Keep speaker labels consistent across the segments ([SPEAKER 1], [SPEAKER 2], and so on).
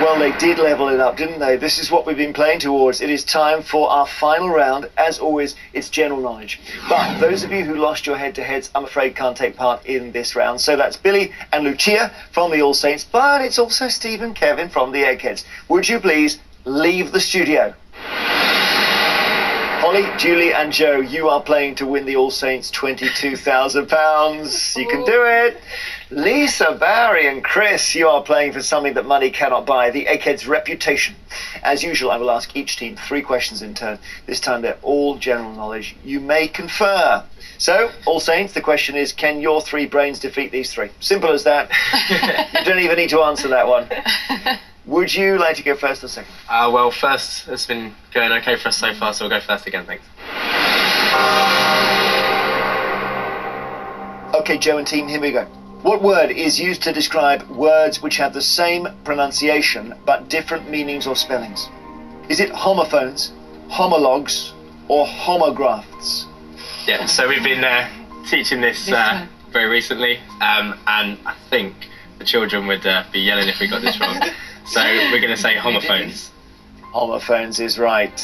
[SPEAKER 1] Well, they did level it up, didn't they? This is what we've been playing towards. It is time for our final round. As always, it's general knowledge. But those of you who lost your head-to-heads, I'm afraid can't take part in this round. So that's Billy and Lucia from the All Saints, but it's also Steve and Kevin from the Eggheads. Would you please leave the studio? Holly, Julie and Joe, you are playing to win the All Saints £22,000. You can do it. Lisa, Barry and Chris, you are playing for something that money cannot buy, the Eggheads' reputation. As usual, I will ask each team 3 questions in turn. This time they're all general knowledge. You may confer. So, All Saints, the question is, can your 3 brains defeat these 3? Simple as that. You don't even need to answer that one. Would you like to go first or second?
[SPEAKER 2] Well, first, it's been going okay for us so far, so we'll go first again, thanks.
[SPEAKER 1] Okay, Joe and team, here we go. What word is used to describe words which have the same pronunciation but different meanings or spellings? Is it homophones, homologues, or homographs?
[SPEAKER 2] Yeah, so we've been teaching this very recently, and I think the children would be yelling if we got this wrong. So we're going to say homophones.
[SPEAKER 1] Homophones is right.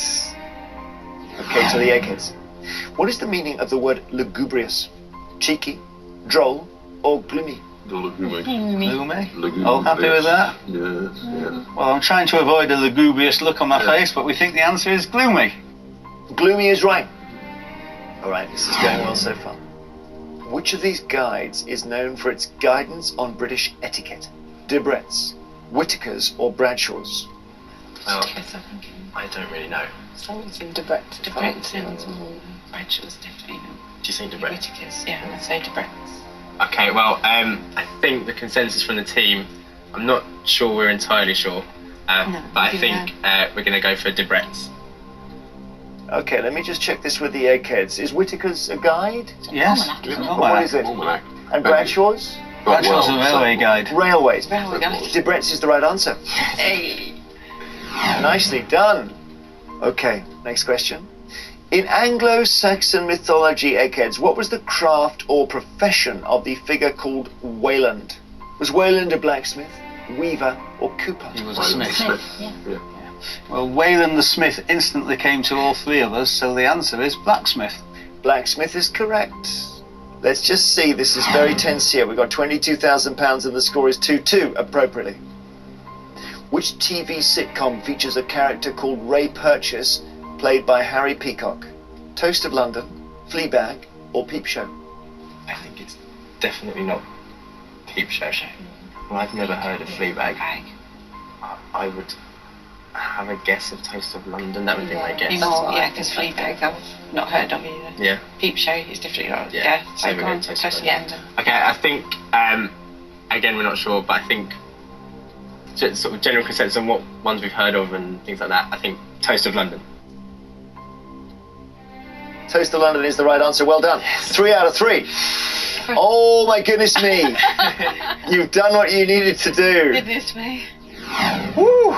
[SPEAKER 1] Okay, to the Eggheads. What is the meaning of the word lugubrious? Cheeky, droll, or gloomy?
[SPEAKER 3] Gloomy. All happy with that?
[SPEAKER 4] Yes, yes.
[SPEAKER 3] Well, I'm trying to avoid a lugubrious look on my face, but we think the answer is gloomy.
[SPEAKER 1] Gloomy is right. All right, this is going well so far. Which of these guides is known for its guidance on British etiquette? Debrett's, Whitaker's, or Bradshaw's?
[SPEAKER 2] Well, I don't really know.
[SPEAKER 5] Someone's in Debrett's.
[SPEAKER 6] Debrett's and Bradshaw's definitely no.
[SPEAKER 2] Do you think Debrett?
[SPEAKER 6] Whitaker's, yeah, I'd say Debrett's.
[SPEAKER 2] Okay, well, I think the consensus from the team, I'm not sure we're entirely sure, but I think we're going to go for Debrett's.
[SPEAKER 1] Okay, let me just check this with the Eggheads. Is Whitaker's a guide?
[SPEAKER 3] Yes.
[SPEAKER 1] What is it?
[SPEAKER 4] Almanac.
[SPEAKER 1] And Bradshaw's?
[SPEAKER 3] Bradshaw's a railway guide.
[SPEAKER 1] Railways.
[SPEAKER 6] Railway guide.
[SPEAKER 1] Debrett's is the right answer.
[SPEAKER 6] Hey.
[SPEAKER 1] Nicely done. Okay, next question. In Anglo-Saxon mythology, Eggheads, what was the craft or profession of the figure called Wayland? Was Wayland a blacksmith, weaver, or cooper?
[SPEAKER 3] He was a smith.
[SPEAKER 6] Yeah.
[SPEAKER 3] Well, Wayland the Smith instantly came to all 3 of us, so the answer is blacksmith.
[SPEAKER 1] Blacksmith is correct. Let's just see, this is very tense here. We've got £22,000 and the score is 2-2, appropriately. Which TV sitcom features a character called Ray Purchase, played by Harry Peacock? Toast of London, Fleabag, or Peep Show?
[SPEAKER 2] I think it's definitely not Peep Show. Well, I've never heard of Fleabag. I would have a guess of Toast of London. That would be my guess.
[SPEAKER 6] Yeah, because Fleabag I've not heard of either.
[SPEAKER 2] Yeah.
[SPEAKER 6] Peep Show is definitely not.
[SPEAKER 2] Yeah,
[SPEAKER 6] so
[SPEAKER 2] we're
[SPEAKER 6] go on,
[SPEAKER 2] going
[SPEAKER 6] Toast of London.
[SPEAKER 2] Okay, I think, again, we're not sure, but I think sort of general consensus on what ones we've heard of and things like that, I think Toast of London.
[SPEAKER 1] Toast of London is the right answer. Well done. 3 out of 3. Oh my goodness me. You've done what you needed to do.
[SPEAKER 6] Goodness me.
[SPEAKER 1] Woo.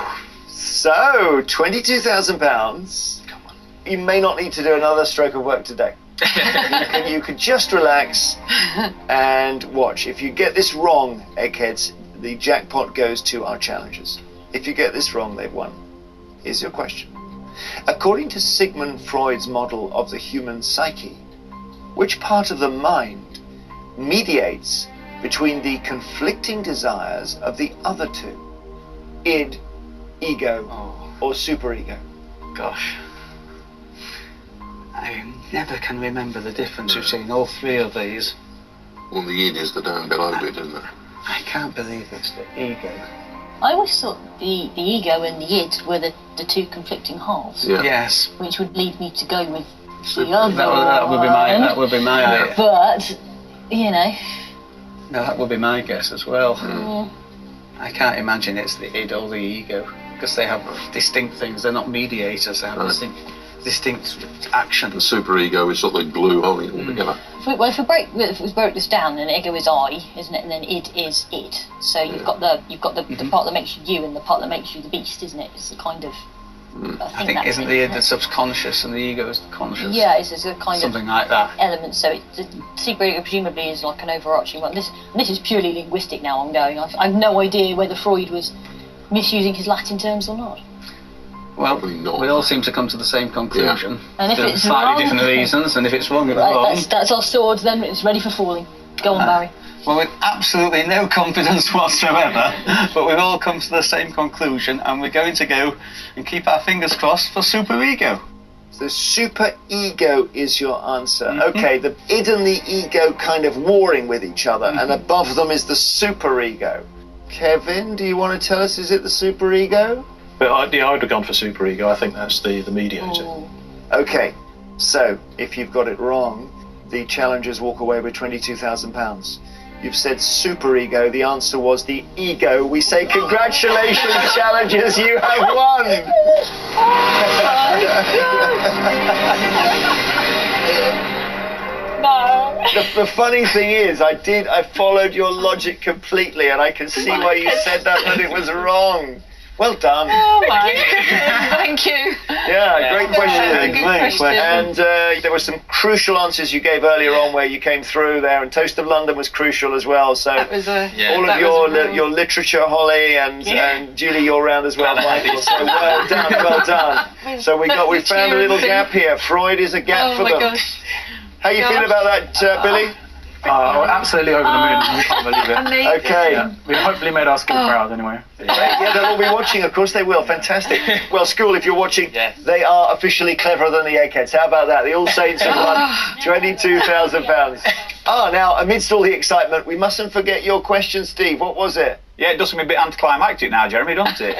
[SPEAKER 1] So, £22,000.
[SPEAKER 2] Come on.
[SPEAKER 1] You may not need to do another stroke of work today. You could just relax and watch. If you get this wrong, Eggheads, the jackpot goes to our challengers. If you get this wrong, they've won. Here's your question. According to Sigmund Freud's model of the human psyche, which part of the mind mediates between the conflicting desires of the other 2? Id, ego, or superego?
[SPEAKER 3] Gosh. I never can remember the difference between all 3 of these.
[SPEAKER 4] Well, the id is the down below bit, isn't it?
[SPEAKER 3] I can't believe it's the ego.
[SPEAKER 7] I always thought the ego and the id were the 2 conflicting halves.
[SPEAKER 4] Yeah.
[SPEAKER 3] Yes.
[SPEAKER 7] Which would lead me to go with
[SPEAKER 4] Super.
[SPEAKER 7] the other
[SPEAKER 3] That would be my idea.
[SPEAKER 7] But, you know.
[SPEAKER 3] No, that would be my guess as well.
[SPEAKER 7] Yeah.
[SPEAKER 3] I can't imagine it's the id or the ego, because they have distinct things. They're not mediators, they have distinct action.
[SPEAKER 4] The superego is sort of glue holding it all together.
[SPEAKER 7] If we broke this down, then ego is I, isn't it? And then id is it. So you've got the part that makes you you and the part that makes you the beast, isn't it? It's the kind of.
[SPEAKER 3] I think isn't the id the subconscious and the ego is the conscious?
[SPEAKER 7] Yeah, it's a kind
[SPEAKER 3] something like that.
[SPEAKER 7] Element. So the superego presumably is like an overarching one. This is purely linguistic now. I'm going. I've no idea whether Freud was misusing his Latin terms or not?
[SPEAKER 3] Well,
[SPEAKER 4] Probably not.
[SPEAKER 3] we all seem to come to the same conclusion.
[SPEAKER 7] And if
[SPEAKER 3] for
[SPEAKER 7] it's
[SPEAKER 3] slightly
[SPEAKER 7] wrong-
[SPEAKER 3] different reasons, and if it's wrong, it's
[SPEAKER 7] Right,
[SPEAKER 3] wrong.
[SPEAKER 7] that's our sword then, it's ready for falling. Go on, Barry.
[SPEAKER 3] Well, with absolutely no confidence whatsoever, but we've all come to the same conclusion, and we're going to go and keep our fingers crossed for super ego.
[SPEAKER 1] The super ego is your answer. Okay, the id and the ego kind of warring with each other, and above them is the super ego. Kevin, do you want to tell us, is it the super ego?
[SPEAKER 5] But I would have gone for super ego. I think that's the mediator.
[SPEAKER 1] Okay, so if you've got it wrong, the challengers walk away with £22,000. You've said super ego, the answer was the ego. We say congratulations, challengers, you have won!
[SPEAKER 7] No.
[SPEAKER 1] The funny thing is, I followed your logic completely, and I can see why you said that, but it was wrong. Well done.
[SPEAKER 6] Oh my Thank you.
[SPEAKER 1] Yeah, great question.
[SPEAKER 6] Good question.
[SPEAKER 1] And there were some crucial answers you gave earlier on where you came through there, and Toast of London was crucial as well. So
[SPEAKER 6] That was a
[SPEAKER 1] all of your literature, Holly, and Julie, you're round as well, Michael. So well done, well done. So we found a little gap here. Freud is a gap for
[SPEAKER 6] Oh my
[SPEAKER 1] them.
[SPEAKER 6] gosh.
[SPEAKER 1] How you feel about that, Billy?
[SPEAKER 8] We're absolutely over the moon. We can't believe it.
[SPEAKER 6] Amazing.
[SPEAKER 1] Okay.
[SPEAKER 8] Yeah, we hopefully made our school proud anyway.
[SPEAKER 1] Yeah, they'll all be watching, of course they will. Fantastic. Well, school, if you're watching, they are officially cleverer than the Eggheads. How about that? The All Saints have won £22,000. Now, amidst all the excitement, we mustn't forget your question, Steve. What was it?
[SPEAKER 9] Yeah, it does seem a bit anticlimactic now, Jeremy, doesn't it?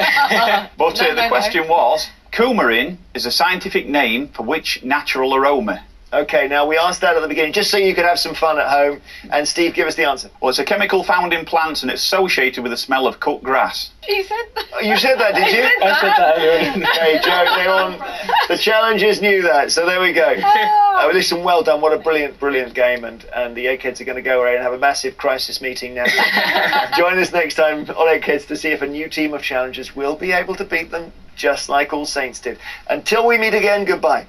[SPEAKER 9] But the question was, coumarin is a scientific name for which natural aroma?
[SPEAKER 1] Okay, now we asked that at the beginning, just so you could have some fun at home. And Steve, give us the answer.
[SPEAKER 9] Well, it's a chemical found in plants and it's associated with the smell of cut grass.
[SPEAKER 6] You said that.
[SPEAKER 1] Oh, you said that, did you?
[SPEAKER 6] I said that.
[SPEAKER 1] Okay, Joe, the challengers knew that, so there we go. Oh, listen, well done. What a brilliant game. And the Eggheads are going to go away and have a massive crisis meeting now. Join us next time on Eggheads to see if a new team of challengers will be able to beat them, just like All Saints did. Until we meet again, goodbye.